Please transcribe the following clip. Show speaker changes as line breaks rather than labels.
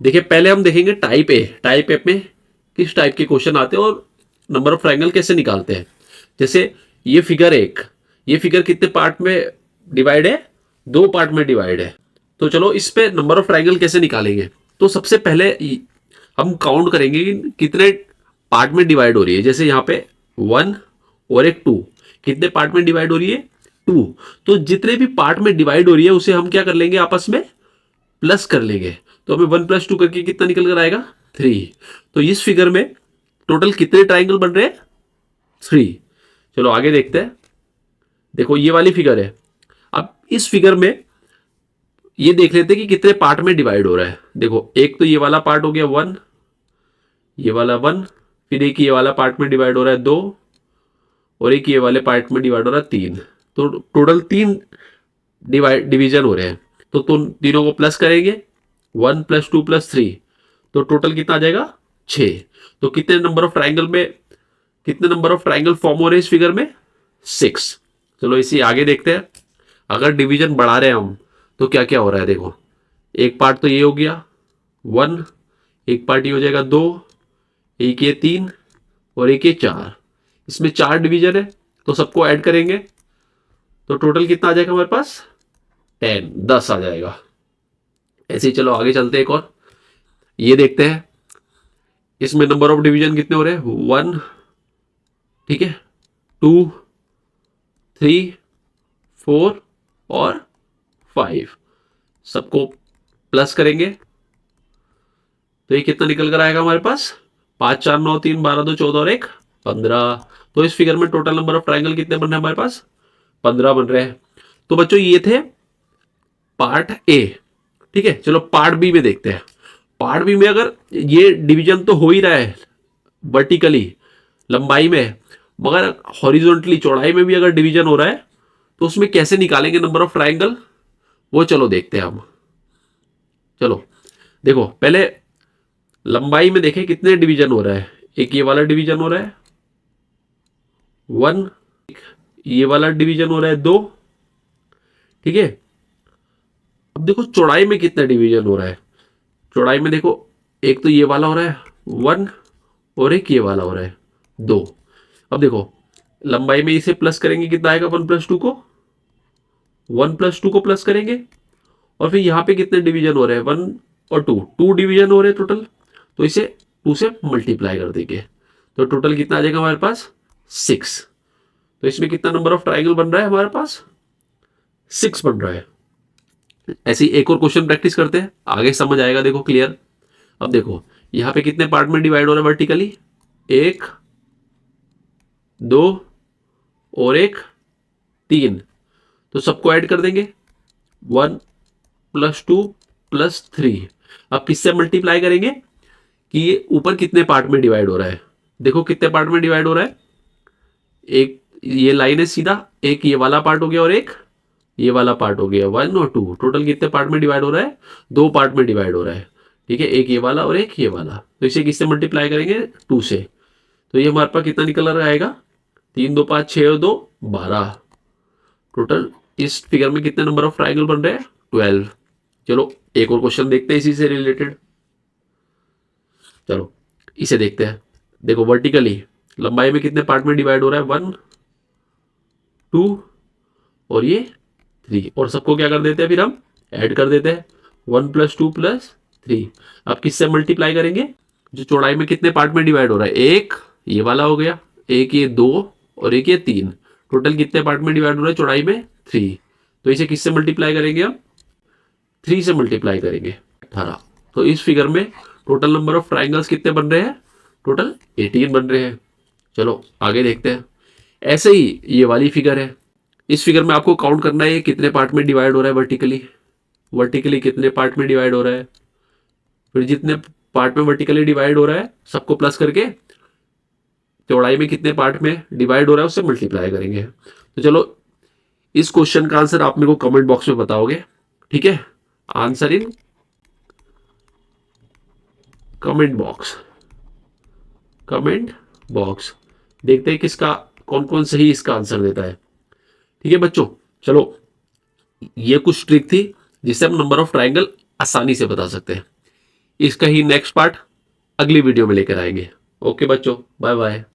देखिए पहले हम देखेंगे टाइप ए। टाइप ए में किस टाइप के क्वेश्चन आते हैं और नंबर ऑफ ट्रायंगल कैसे निकालते हैं। जैसे ये फिगर एक, ये फिगर कितने पार्ट में डिवाइड है, दो पार्ट में डिवाइड है। तो चलो इस पे नंबर ऑफ ट्रायंगल कैसे निकालेंगे। तो सबसे पहले हम काउंट करेंगे कि कितने पार्ट में डिवाइड हो रही है। जैसे यहाँ पे 1 और एक 2, कितने पार्ट में डिवाइड हो रही है, 2। तो जितने भी पार्ट में डिवाइड हो रही है उसे हम क्या कर लेंगे, आपस में प्लस कर लेंगे। तो हमें 1 + 2 करके कितना निकल कर आएगा, 3। तो इस फिगर में टोटल कितने ट्राइंगल बन रहे हैं, 3। चलो आगे देखते हैं। देखो ये वाली फिगर है। अब इस फिगर में ये देख लेते हैं कि कितने पार्ट में डिवाइड हो रहा है। देखो एक तो ये वाला पार्ट हो गया 1, ये वाला 1, फिर एक ये वाला पार्ट में डिवाइड हो रहा है 2, और एक ये वाले पार्ट में डिवाइड हो रहा है 3। तो टोटल 3 डिवीजन हो रहे हैं। तो तुम तीनों को प्लस करेंगे, 1 + 2 + 3, तो टोटल कितना आ जाएगा, 6। तो कितने नंबर ऑफ ट्राइंगल में, कितने नंबर ऑफ ट्राइंगल फॉर्म हो रहे हैं इस फिगर में, 6। चलो इसी आगे देखते हैं। अगर डिवीजन बढ़ा रहे हैं हम तो क्या क्या हो रहा है। देखो एक पार्ट तो ये हो गया 1, एक पार्ट ये हो जाएगा 2, एक ये 3, और एक ये 4। इसमें 4 डिवीजन है तो सबको ऐड करेंगे तो टोटल कितना आ जाएगा हमारे पास, 10 आ जाएगा। ऐसे ही चलो आगे चलते हैं। एक और ये देखते हैं, इसमें नंबर ऑफ डिवीजन कितने हो रहे हैं, 1, ठीक है, 2, 3, 4 और 5। सबको प्लस करेंगे तो ये कितना निकल कर आएगा हमारे पास, 5, 4, 9, 3, 12, 2, 14 और 1, 15। तो इस फिगर में टोटल नंबर ऑफ ट्राइंगल कितने बन रहे हैं हमारे पास, 15 बन रहे हैं। तो बच्चों ये थे पार्ट ए। ठीक है, चलो पार्ट बी में देखते हैं। पार्ट बी में अगर ये डिवीजन तो हो ही रहा है वर्टिकली लंबाई में, मगर हॉरिजॉन्टली चौड़ाई में भी अगर डिवीजन हो रहा है तो उसमें कैसे निकालेंगे नंबर ऑफ ट्राइंगल, वो चलो देखते हैं हम। चलो देखो पहले लंबाई में देखें कितने डिवीजन हो रहा है। एक ये वाला डिवीजन हो रहा है 1, ये वाला डिवीजन हो रहा है 2, ठीक है। अब देखो चौड़ाई में कितना डिवीजन हो रहा है। चौड़ाई में देखो एक तो ये वाला हो रहा है 1, और एक ये वाला हो रहा है 2। अब देखो लंबाई में इसे प्लस करेंगे कितना आएगा, 1 + 2 को, 1 + 2 को प्लस करेंगे। और फिर यहाँ पे कितने डिवीजन हो रहे हैं, 1 और 2 डिवीजन हो रहे हैं टोटल। तो इसे 2 से मल्टीप्लाई कर देंगे तो टोटल कितना आ जाएगा हमारे पास, 6। तो इसमें कितना नंबर ऑफ ट्राइंगल बन रहा है हमारे पास, 6 बन रहा है। ऐसे ही एक और क्वेश्चन प्रैक्टिस करते हैं, आगे समझ आएगा। देखो क्लियर। अब देखो यहाँ पे कितने पार्ट में डिवाइड हो रहा है वर्टिकली, 1, 2 और 1, 3। तो सबको ऐड कर देंगे, 1 + 2 + 3। अब किससे मल्टीप्लाई करेंगे कि ये ऊपर कितने पार्ट में डिवाइड हो रहा है। देखो कितने पार्ट में डिवाइड हो रहा है, एक ये लाइन है सीधा, एक ये वाला पार्ट हो गया और एक ये वाला पार्ट हो गया, 1 और 2। टोटल कितने पार्ट में डिवाइड हो रहा है, 2 पार्ट में डिवाइड हो रहा है, ठीक है। एक ये वाला और एक ये वाला। तो इसे किससे मल्टीप्लाई करेंगे, 2 से। तो ये हमारे पास कितना निकल कर आएगा, 3, 2, 5, 6 और 2, 12। टोटल इस फिगर में कितने नंबर ऑफ ट्राइंगल बन रहे हैं, 12। चलो एक और क्वेश्चन देखते हैं इसी से रिलेटेड। चलो इसे देखते हैं। देखो वर्टिकली लंबाई में कितने पार्ट में डिवाइड हो रहा है, 1, 2 और ये 3। और सबको क्या कर देते हैं, फिर हम ऐड कर देते हैं, 1 + 2 + 3। अब किससे मल्टीप्लाई करेंगे, जो चौड़ाई में कितने पार्ट में डिवाइड हो रहा है, एक ये वाला हो गया, एक ये 2 और एक ये 3। टोटल कितने पार्ट में डिवाइड हो रहा है चौड़ाई में, 3। तो इसे किससे मल्टीप्लाई करेंगे हम, 3 से मल्टीप्लाई करेंगे, 18। तो इस फिगर में टोटल नंबर ऑफ ट्राइंगल्स कितने बन रहे हैं, टोटल 18 बन रहे हैं। चलो आगे देखते हैं। ऐसे ही ये वाली फिगर है। इस फिगर में आपको काउंट करना है कितने पार्ट में डिवाइड हो रहा है वर्टिकली, वर्टिकली कितने पार्ट में डिवाइड हो रहा है। फिर जितने पार्ट में वर्टिकली डिवाइड हो रहा है सबको प्लस करके चौड़ाई में कितने पार्ट में डिवाइड हो रहा है उससे मल्टीप्लाई करेंगे। तो चलो इस क्वेश्चन का आंसर आप मेरे को कमेंट बॉक्स में बताओगे, ठीक है। Answer in comment box, comment box. देखते हैं किसका कौन कौन सही इसका आंसर देता है, ठीक है बच्चों। चलो ये कुछ ट्रिक थी जिससे हम नंबर ऑफ ट्राइंगल आसानी से बता सकते हैं। इसका ही नेक्स्ट पार्ट अगली वीडियो में लेकर आएंगे। ओके बच्चों, बाय बाय।